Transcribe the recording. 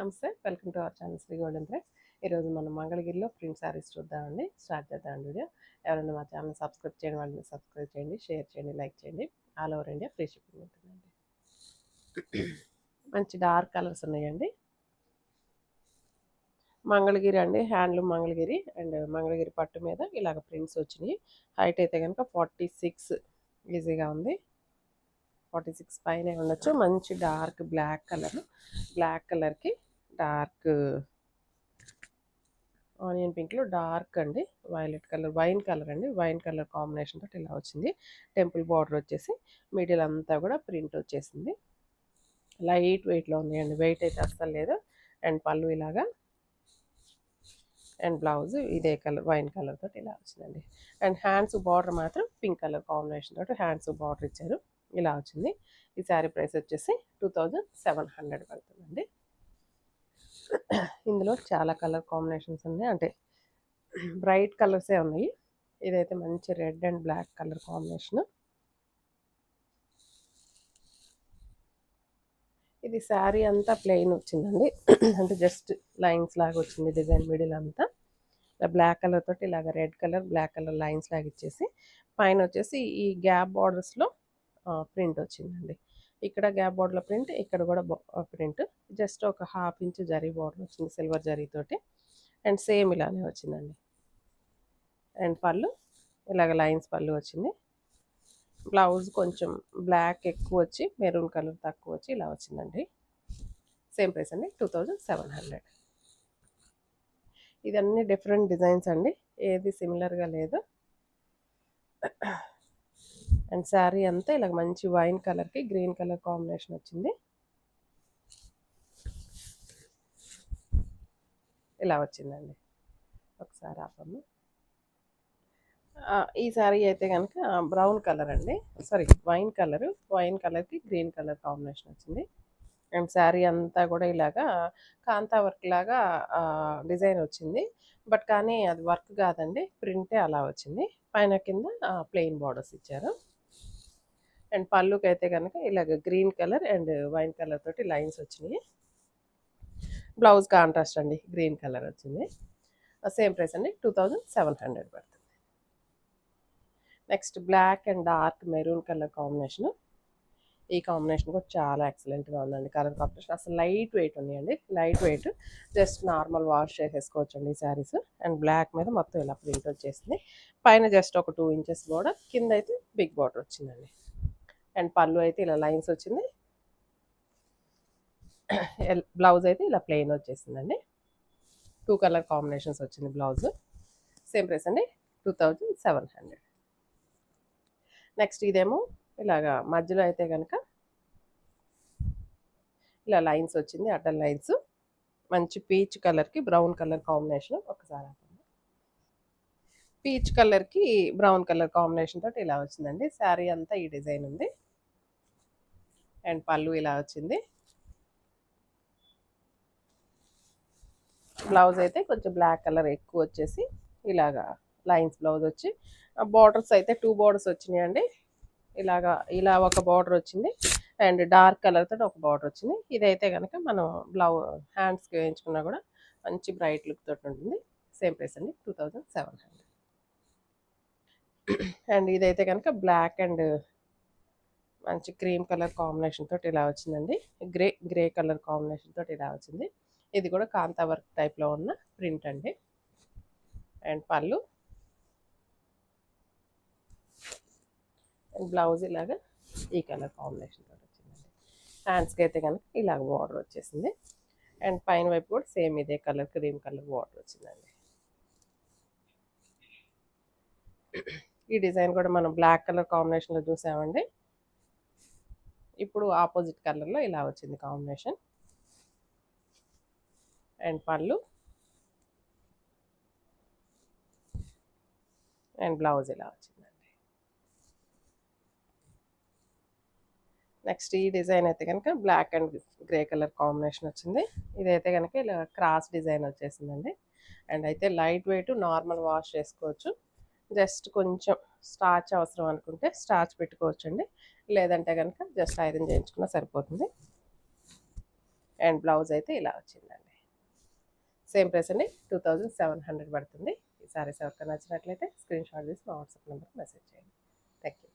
నమస్తే. Welcome to our channel Sri Golden Threads. ఈరోజు మనం మంగళగిరిలో ప్రింట్ శారీస్ చూద్దామండి. స్టార్ట్ చేద్దామండి వీడియో. ఎవరైనా మా ఛానల్ సబ్స్క్రైబ్ చేయని వాళ్ళని సబ్స్క్రైబ్ చేయండి, షేర్ చేయండి, లైక్ చేయండి. All over India free shipping ఉంటుందండి. మంచి డార్క్ కలర్స్ ఉన్నాయండి. మంగళగిరి అండి, హ్యాండ్లూమ్ మంగళగిరి అండ్ మంగళగిరి పట్టు మీద ఇలాగ ప్రింట్స్ వచ్చినాయి. హైట్ అయితే కనుక 46 ఈజీగా ఉంది. 46 పైనే ఉండొచ్చు. మంచి డార్క్ బ్లాక్ కలర్కి డార్క్ ఆనియన్ పింక్లో డార్క్ అండి violet colour, wine colour combination తోటి ఇలా వచ్చింది. టెంపుల్ బార్డర్ వచ్చేసి మిడిల్ అంతా కూడా ప్రింట్ వచ్చేసింది. లైట్ వెయిట్లో ఉన్నాయండి, వెయిట్ అయితే అస్సలు లేదు. అండ్ పళ్ళు ఇలాగా అండ్ బ్లౌజ్ ఇదే కలర్ వైన్ కలర్ తోటి ఇలా వచ్చిందండి. అండ్ హ్యాండ్స్ బార్డర్ మాత్రం పింక్ కలర్ కాంబినేషన్ తోటి హ్యాండ్స్ బార్డర్ ఇచ్చారు. ఇలా వచ్చింది. ఈ శారీ ప్రైస్ వచ్చేసి 2700 పడుతుందండి. ఇందులో చాలా కలర్ కాంబినేషన్స్ ఉన్నాయి, అంటే బ్రైట్ కలర్సే ఉన్నాయి. ఇదైతే మంచి red and black colour combination. ఇది శారీ అంతా ప్లెయిన్ వచ్చిందండి, అంటే జస్ట్ లైన్స్ లాగా వచ్చింది డిజైన్. మిడిల్ అంతా బ్లాక్ కలర్ తోటి ఇలాగ red colour black colour lines లాగా ఇచ్చేసి పైన వచ్చేసి ఈ గ్యాప్ బార్డర్స్లో ప్రింట్ వచ్చిందండి. ఇక్కడ గ్యాప్ బార్డర్లో ప్రింట్, ఇక్కడ కూడా ప్రింట్. జస్ట్ ఒక ½ ఇంచ్ జరీ బార్డర్ వచ్చింది సిల్వర్ జరీతోటి. అండ్ సేమ్ ఇలానే వచ్చిందండి. అండ్ పళ్ళు ఇలాగ లైన్స్ పళ్ళు వచ్చింది. బ్లౌజ్ కొంచెం బ్లాక్ ఎక్కువ వచ్చి మెరూన్ కలర్ తక్కువ వచ్చి ఇలా వచ్చిందండి. సేమ్ ప్రైస్ అండి, 2700. ఇదన్నీ డిఫరెంట్ డిజైన్స్ అండి, ఏది సిమిలర్గా లేదు. అండ్ శారీ అంతా ఇలా మంచి వైన్ కలర్కి గ్రీన్ కలర్ కాంబినేషన్ వచ్చింది. ఇలా వచ్చిందండి. ఒకసారి ఆపమ్మ. ఈ శారీ అయితే కనుక బ్రౌన్ కలర్ అండి, సారీ వైన్ కలర్కి గ్రీన్ కలర్ కాంబినేషన్ వచ్చింది. అండ్ శారీ అంతా కూడా ఇలాగా కాంతా వర్క్ లాగా డిజైన్ వచ్చింది. బట్ కానీ అది వర్క్ కాదండి, ప్రింటే అలా వచ్చింది. పైన కింద ప్లెయిన్ బార్డర్స్ ఇచ్చారు. అండ్ పళ్ళుకి అయితే కనుక ఇలాగ green colour and wine colour తోటి లైన్స్ వచ్చినాయి. బ్లౌజ్ కాంట్రాస్ట్ అండి, గ్రీన్ కలర్ వచ్చింది. సేమ్ ప్రైస్ అండి, 2700 పడుతుంది. Next black and dark maroon colour combination. ఈ కాంబినేషన్ కూడా చాలా ఎక్సలెంట్గా ఉందండి. కలర్ కాంబినేషన్ అసలు లైట్ వెయిట్ ఉన్నాయండి, light weight. Just normal wash చేసేసుకోవచ్చు అండి ఈ శారీస్. అండ్ బ్లాక్ మీద మొత్తం ఇలా ప్రింట్ వచ్చేసింది. పైన జస్ట్ ఒక 2 ఇంచెస్ బోర్డర్, కింద అయితే బిగ్ బార్డర్ వచ్చిందండి. అండ్ పళ్ళు అయితే ఇలా లైన్స్ వచ్చింది. బ్లౌజ్ అయితే ఇలా ప్లెయిన్ వచ్చేసిందండి. 2 కలర్ కాంబినేషన్స్ వచ్చింది బ్లౌజ్. సేమ్ ప్రైస్ అండి, 2700. నెక్స్ట్ ఇదేమో ఇలాగా మధ్యలో అయితే కనుక ఇలా లైన్స్ వచ్చింది, అడ్డల్ లైన్స్. మంచి పీచ్ కలర్కి బ్రౌన్ కలర్ కాంబినేషన్. ఒకసారి పీచ్ కలర్కి బ్రౌన్ కలర్ కాంబినేషన్ తోటి ఇలా వచ్చిందండి. శారీ అంతా ఈ డిజైన్ ఉంది. అండ్ పళ్ళు ఇలా వచ్చింది. బ్లౌజ్ అయితే కొంచెం బ్లాక్ కలర్ ఎక్కువ వచ్చేసి ఇలాగా లైన్స్ బ్లౌజ్ వచ్చి, బార్డర్స్ అయితే 2 బార్డర్స్ వచ్చినాయండి. ఇలా ఒక బార్డర్ వచ్చింది అండ్ డార్క్ కలర్ తోటి ఒక బార్డర్ వచ్చింది. ఇదైతే కనుక మనం హ్యాండ్స్కి వేయించుకున్నా కూడా మంచి బ్రైట్ లుక్ తోటి ఉంటుంది. సేమ్ ప్రైస్ అండి, 2700. అండ్ ఇదైతే కనుక బ్లాక్ అండ్ మంచి క్రీమ్ కలర్ కాంబినేషన్ తోటి ఇలా వచ్చిందండి. గ్రే కలర్ కాంబినేషన్ తోటి ఇలా వచ్చింది. ఇది కూడా కాంతా వర్క్ టైప్లో ఉన్న ప్రింట్ అండి. అండ్ పళ్ళు అండ్ బ్లౌజ్ ఇలాగా ఈ కలర్ కాంబినేషన్ తోటి వచ్చిందండి. హ్యాండ్స్కి అయితే కనుక ఇలాగ బార్డర్ వచ్చేసింది. అండ్ పైన వైపు కూడా సేమ్ ఇదే కలర్ క్రీమ్ కలర్ బార్డర్ వచ్చిందండి. ఈ డిజైన్ కూడా మనం బ్లాక్ కలర్ కాంబినేషన్లో చూసామండి. ఇప్పుడు ఆపోజిట్ కలర్లో ఇలా వచ్చింది కాంబినేషన్. అండ్ పళ్ళు అండ్ బ్లౌజ్ ఇలా వచ్చిందండి. నెక్స్ట్ ఈ డిజైన్ అయితే కనుక black and grey colour combination వచ్చింది. ఇదైతే కనుక ఇలా క్రాస్ డిజైన్ వచ్చేసిందండి. అండ్ అయితే లైట్ వెయిట్, నార్మల్ వాష్ చేసుకోవచ్చు. జస్ట్ కొంచెం స్టార్చ్ అవసరం అనుకుంటే స్టార్చ్ పెట్టుకోవచ్చు అండి, లేదంటే కనుక జస్ట్ ఐరన్ చేయించుకున్నా సరిపోతుంది. అండ్ బ్లౌజ్ అయితే ఇలా వచ్చిందండి. సేమ్ ప్రైస్ అండి, 2700 పడుతుంది. ఈ సారీస్ ఎవరికైనా నచ్చినట్లయితే స్క్రీన్ షాట్ తీసి మా వాట్సాప్ నెంబర్కి మెసేజ్ చేయండి. Thank you.